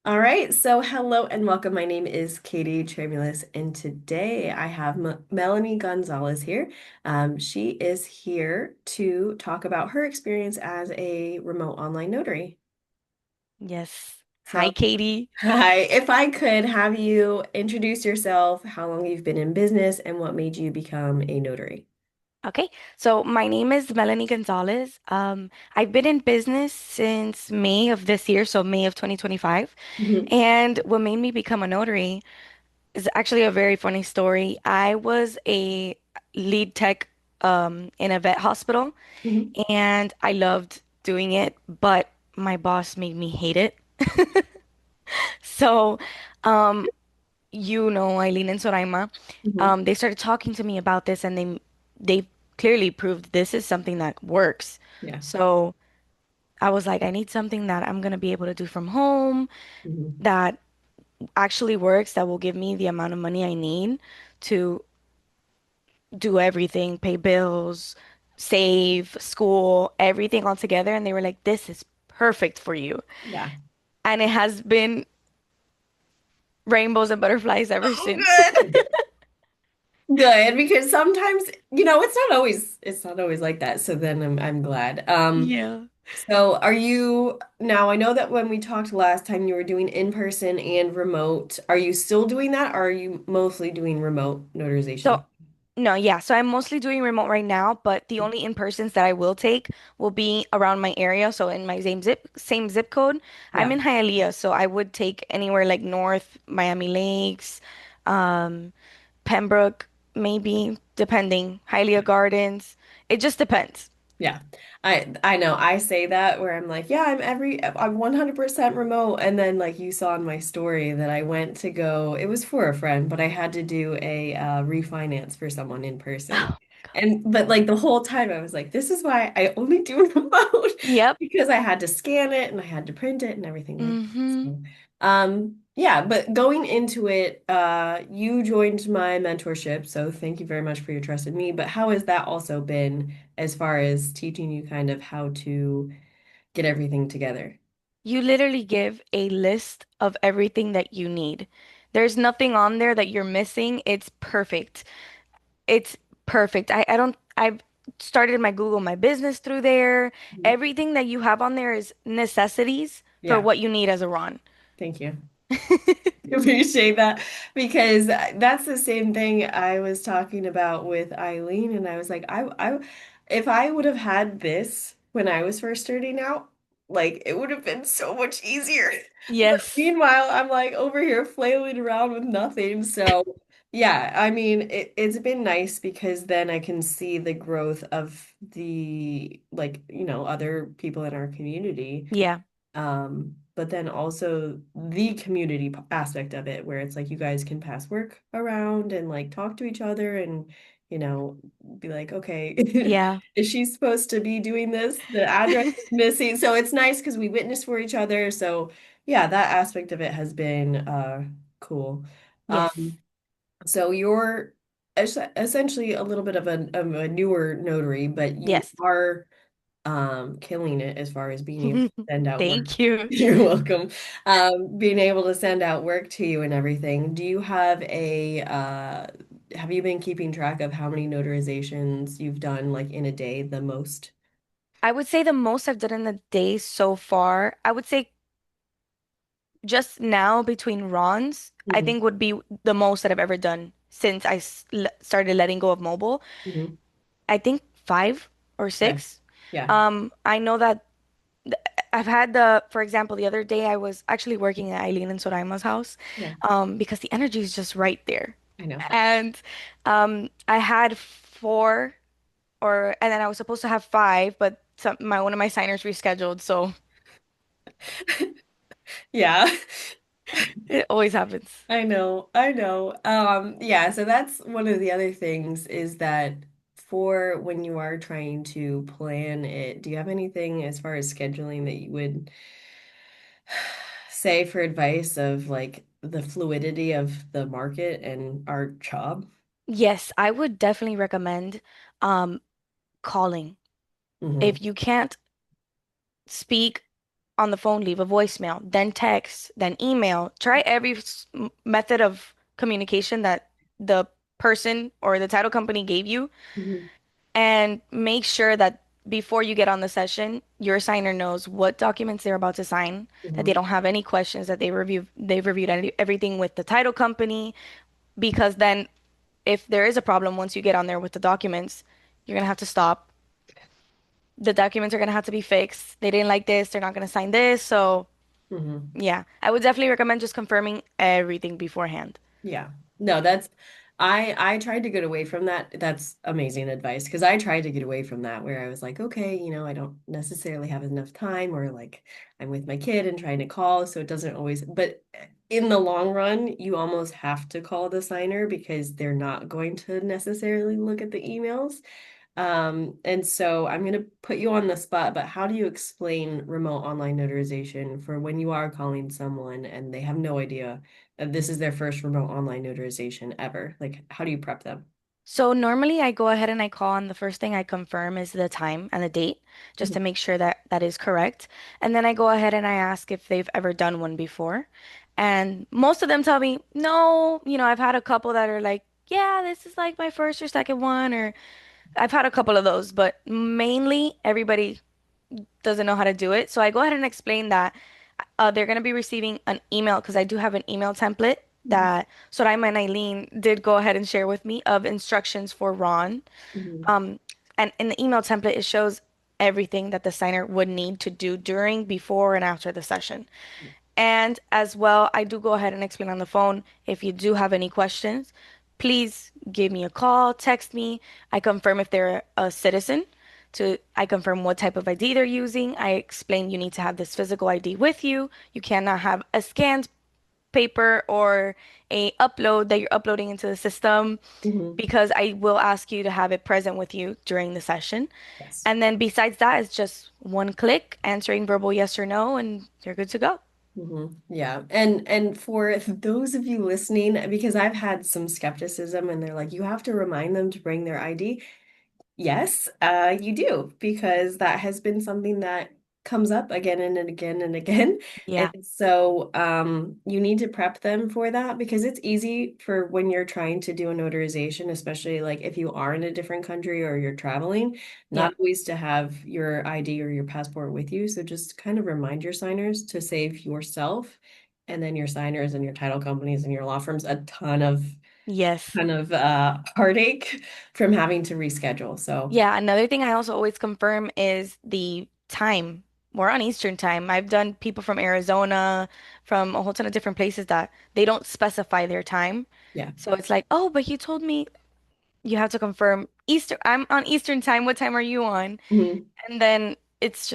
All right, so hello and welcome. My name is Katie Tremulis, and today I have Melanie Gonzalez here. She is here to talk about her experience as a remote online notary. Yes. Hi, So, Katie. hi, if I could have you introduce yourself, how long you've been in business, and what made you become a notary. Okay, so my name is Melanie Gonzalez. I've been in business since May of this year, so May of 2025. Mhm, And what made me become a notary is actually a very funny story. I was a lead tech in a vet hospital, mhm. and I loved doing it, but my boss made me hate it. So, um, Eileen and Soraima, Mhm. they started talking to me about this and they clearly proved this is something that works. Yeah. So I was like, I need something that I'm gonna be able to do from home Mhm. that actually works, that will give me the amount of money I need to do everything, pay bills, save, school, everything all together. And they were like, this is perfect for you. Yeah. And it has been rainbows and butterflies ever Oh, since. good. Good, because sometimes, it's not always like that. So then I'm glad. Yeah. So are you now? I know that when we talked last time, you were doing in person and remote. Are you still doing that, or are you mostly doing remote So notarization? no, yeah. So I'm mostly doing remote right now, but the only in-persons that I will take will be around my area. So in my same zip code. I'm Yeah. in Hialeah, so I would take anywhere like North Miami Lakes, um, Pembroke, maybe, depending. Hialeah Gardens. It just depends. Yeah. I know I say that where I'm like, yeah, I'm 100% remote. And then like you saw in my story that I went to go, it was for a friend, but I had to do a refinance for someone in person. Oh, And but like the whole time I was like, this is why I only do remote yep. because I had to scan it and I had to print it and everything like that. Mm-hmm. So yeah, but going into it, you joined my mentorship, so thank you very much for your trust in me. But how has that also been as far as teaching you kind of how to get everything together? You literally give a list of everything that you need. There's nothing on there that you're missing. It's perfect. It's perfect. I've started my Google My Business through there. Mhm. Everything that you have on there is necessities for Yeah, what you need as a Ron. thank you. Appreciate that because that's the same thing I was talking about with Eileen, and I was like, if I would have had this when I was first starting out, like it would have been so much easier. But Yes. meanwhile, I'm like over here flailing around with nothing. So yeah, I mean, it's been nice because then I can see the growth of the like, other people in our community. Yeah. But then also the community aspect of it, where it's like you guys can pass work around and like talk to each other and, you know, be like, okay, Yeah. is she supposed to be doing this? The address is missing. So it's nice because we witness for each other. So yeah, that aspect of it has been cool. Yes. So you're essentially a little bit of a newer notary, but you Yes. are killing it as far as being able to send out work. Thank you. You're welcome. Being able to send out work to you and everything. Do you have have you been keeping track of how many notarizations you've done like in a day the most? I would say the most I've done in a day so far, I would say just now between Rons, I Hmm. think would be the most that I've ever done since started letting go of mobile. Hmm. I think five or Yeah. six. Yeah. I know that I've had for example, the other day I was actually working at Eileen and Soraima's house, Yeah. because the energy is just right there. I know. And I had four, and then I was supposed to have five, but one of my signers rescheduled, so Yeah. it always happens. I know, I know. Yeah, so that's one of the other things is that for when you are trying to plan it, do you have anything as far as scheduling that you would say for advice of like the fluidity of the market and our job? Yes, I would definitely recommend um calling. Hmm. If you can't speak on the phone, leave a voicemail, then text, then email. Try every method of communication that the person or the title company gave you, Mhm. and make sure that before you get on the session, your signer knows what documents they're about to sign, that they Mhm. don't have any questions, that they've reviewed everything with the title company, because then if there is a problem once you get on there with the documents, you're gonna have to stop. The documents are gonna have to be fixed. They didn't like this, they're not gonna sign this. So Mhm. yeah, I would definitely recommend just confirming everything beforehand. Yeah. No, that's I tried to get away from that. That's amazing advice because I tried to get away from that where I was like, okay, I don't necessarily have enough time or like I'm with my kid and trying to call, so it doesn't always, but in the long run, you almost have to call the signer because they're not going to necessarily look at the emails. And so I'm going to put you on the spot, but how do you explain remote online notarization for when you are calling someone and they have no idea that this is their first remote online notarization ever? Like, how do you prep them? So normally I go ahead and I call, and the first thing I confirm is the time and the date, just to Mhm. make sure that that is correct. And then I go ahead and I ask if they've ever done one before. And most of them tell me, no, I've had a couple that are like, yeah, this is like my first or second one, or I've had a couple of those, but mainly everybody doesn't know how to do it. So I go ahead and explain that they're going to be receiving an email, because I do have an email template Mhm. that Soraima and Eileen did go ahead and share with me of instructions for Ron. Mhm. Um, and in the email template, it shows everything that the signer would need to do during, before, and after the session. And as well, I do go ahead and explain on the phone. If you do have any questions, please give me a call, text me. I confirm if they're a citizen. I confirm what type of ID they're using. I explain you need to have this physical ID with you. You cannot have a scanned paper or a upload that you're uploading into the system, Mhm. because I will ask you to have it present with you during the session. Yes. And then besides that, it's just one click, answering verbal yes or no, and you're good to go. Yeah. And for those of you listening, because I've had some skepticism and they're like, you have to remind them to bring their ID. Yes, you do, because that has been something that comes up again and again and again. Yeah. And so you need to prep them for that because it's easy for when you're trying to do a notarization, especially like if you are in a different country or you're traveling, Yeah. not always to have your ID or your passport with you. So just kind of remind your signers to save yourself and then your signers and your title companies and your law firms a ton of Yes. heartache from having to reschedule. So Yeah, another thing I also always confirm is the time. We're on Eastern time. I've done people from Arizona, from a whole ton of different places that they don't specify their time. yeah. So it's like, oh, but you told me you have to confirm Eastern. I'm on Eastern time. What time are you on? Mhm. And then it's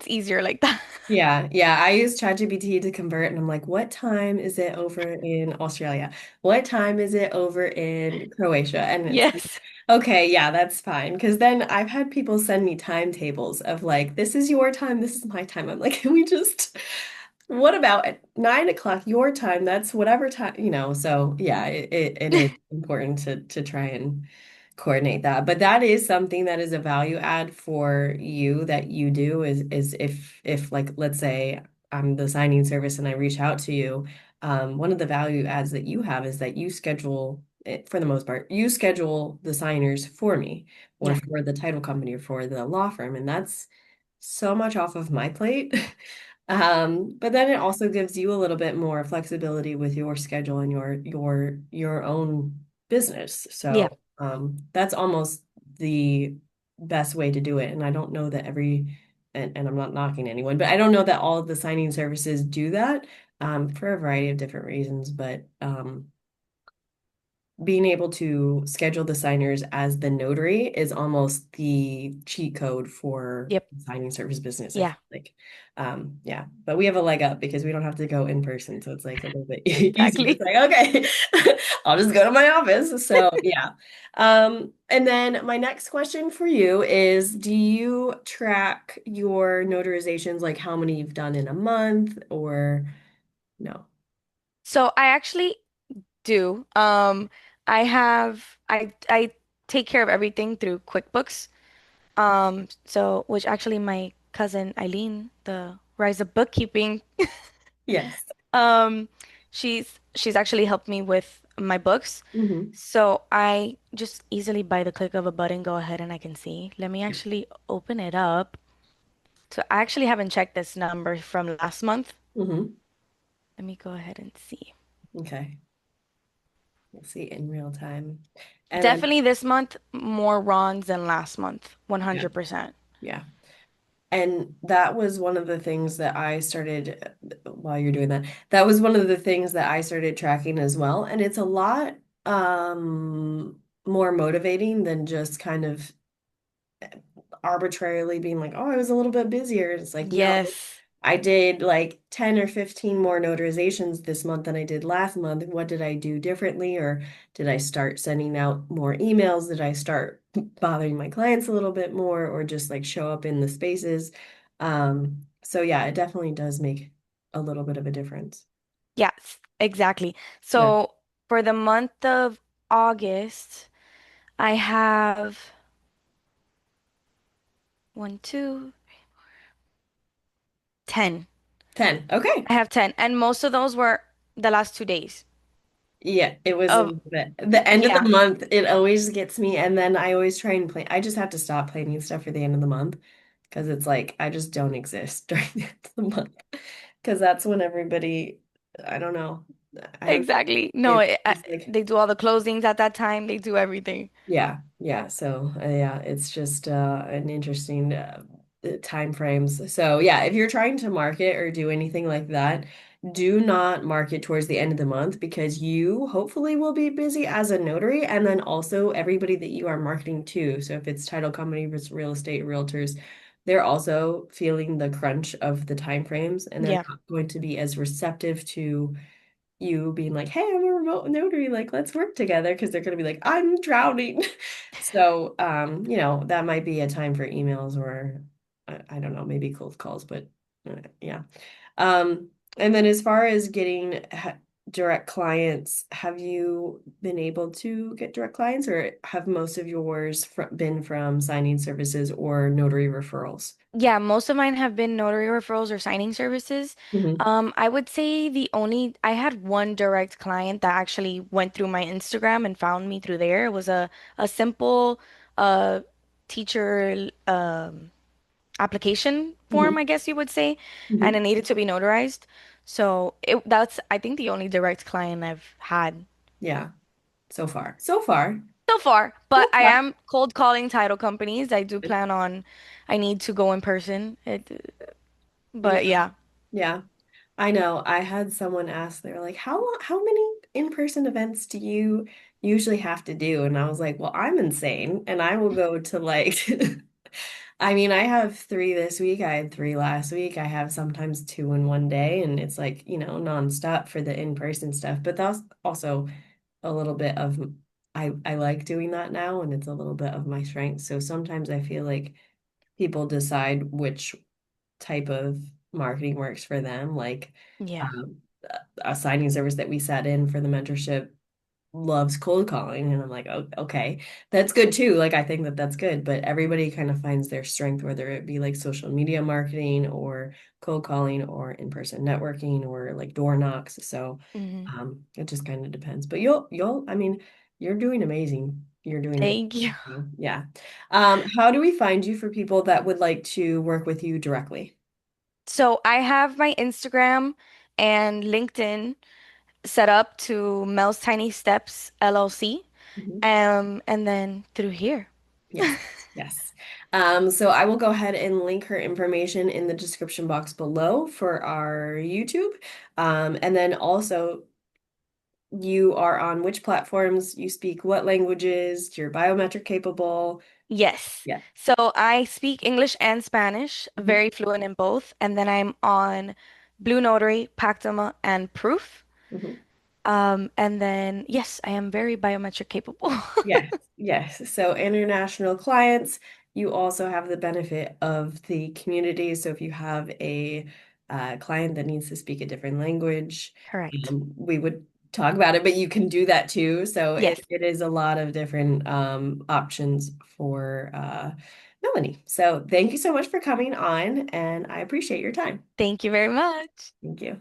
easier like that. Yeah, yeah. I use ChatGPT to convert, and I'm like, what time is it over in Australia? What time is it over in Croatia? And it's like, Yes. okay, yeah, that's fine. Because then I've had people send me timetables of like, this is your time, this is my time. I'm like, can we just, what about at 9 o'clock your time? That's whatever time. So yeah, it is important to try and coordinate that. But that is something that is a value add for you that you do is if like let's say I'm the signing service and I reach out to you, one of the value adds that you have is that you schedule it for the most part, you schedule the signers for me or Yeah. for the title company or for the law firm, and that's so much off of my plate. But then it also gives you a little bit more flexibility with your schedule and your own business. Yeah. So that's almost the best way to do it. And I don't know that and I'm not knocking anyone, but I don't know that all of the signing services do that for a variety of different reasons. But being able to schedule the signers as the notary is almost the cheat code for Yep. signing service business, I feel Yeah. like. Yeah, but we have a leg up because we don't have to go in person, so it's like a little bit easier. It's Exactly. like, okay, I'll just go to my office. So yeah. And then my next question for you is, do you track your notarizations, like how many you've done in a month or no? So I actually do. I take care of everything through QuickBooks. So which actually my cousin Eileen, the Rise of Bookkeeping. Yes. Um, she's actually helped me with my books. Hmm. So I just easily by the click of a button go ahead and I can see. Let me actually open it up. So I actually haven't checked this number from last month. Hmm. Let me go ahead and see. Okay. We'll see in real time. And then, Definitely this month more runs than last month. yeah, 100%. yeah. And that was one of the things that I started while you're doing that. That was one of the things that I started tracking as well. And it's a lot more motivating than just kind of arbitrarily being like, oh, I was a little bit busier. It's like, no, Yes. I did like 10 or 15 more notarizations this month than I did last month. What did I do differently? Or did I start sending out more emails? Did I start bothering my clients a little bit more or just like show up in the spaces? So yeah, it definitely does make a little bit of a difference. Yes, exactly. Yeah. So for the month of August, I have one, two, 10. 10. Okay. I have 10. And most of those were the last 2 days Yeah, it was a of, little bit. The end of the yeah, month, it always gets me. And then I always try and play. I just have to stop planning stuff for the end of the month because it's like I just don't exist during the end of the month. Because that's when everybody, I don't know. I don't, exactly. No, it's like, they do all the closings at that time. They do everything. yeah, yeah. So yeah, it's just an interesting time frames. So yeah, if you're trying to market or do anything like that, do not market towards the end of the month because you hopefully will be busy as a notary, and then also everybody that you are marketing to. So if it's title company versus real estate realtors, they're also feeling the crunch of the time frames, and they're Yeah. not going to be as receptive to you being like, hey, I'm a remote notary, like let's work together because they're gonna be like, I'm drowning. So that might be a time for emails or I don't know, maybe cold calls, but yeah. Um, and then as far as getting direct clients, have you been able to get direct clients or have most of yours been from signing services or notary referrals? Yeah, most of mine have been notary referrals or signing services. Hmm. I would say I had one direct client that actually went through my Instagram and found me through there. It was a simple uh teacher application form, Hmm. I guess you would say, and Hmm. it needed to be notarized. So that's I think the only direct client I've had Yeah, so far. So far. so far. But So I far. am cold calling title companies. I do plan on I need to go in person. Yeah. But yeah. Yeah. I know. I had someone ask, they were like, how many in-person events do you usually have to do? And I was like, well, I'm insane. And I will go to like I mean, I have three this week. I had three last week. I have sometimes two in one day, and it's like, nonstop for the in-person stuff. But that's also a little bit of I like doing that now, and it's a little bit of my strength. So sometimes I feel like people decide which type of marketing works for them. Like Yeah. um, a signing service that we sat in for the mentorship loves cold calling, and I'm like, oh, okay, that's good too. Like I think that that's good, but everybody kind of finds their strength, whether it be like social media marketing or cold calling or in-person networking or like door knocks. So Hmm. it just kind of depends. But I mean, you're doing amazing. You're doing it. Thank you. Yeah. How do we find you for people that would like to work with you directly? So I have my Instagram and LinkedIn set up to Mel's Tiny Steps LLC. Mhm. And then through here. Yes, yes. So I will go ahead and link her information in the description box below for our YouTube. And then also you are on which platforms, you speak what languages, you're biometric capable. Yes. Yeah. So I speak English and Spanish, Mhm. very fluent in both. And then I'm on Blue Notary, Pactama, and Proof. Mhm. And then, yes, I am very biometric capable. Yes, yes. So international clients, you also have the benefit of the community. So if you have a client that needs to speak a different language, Correct. we would talk about it, but you can do that too. So Yes. it is a lot of different options for Melanie. So thank you so much for coming on, and I appreciate your time. Thank you very much. Thank you.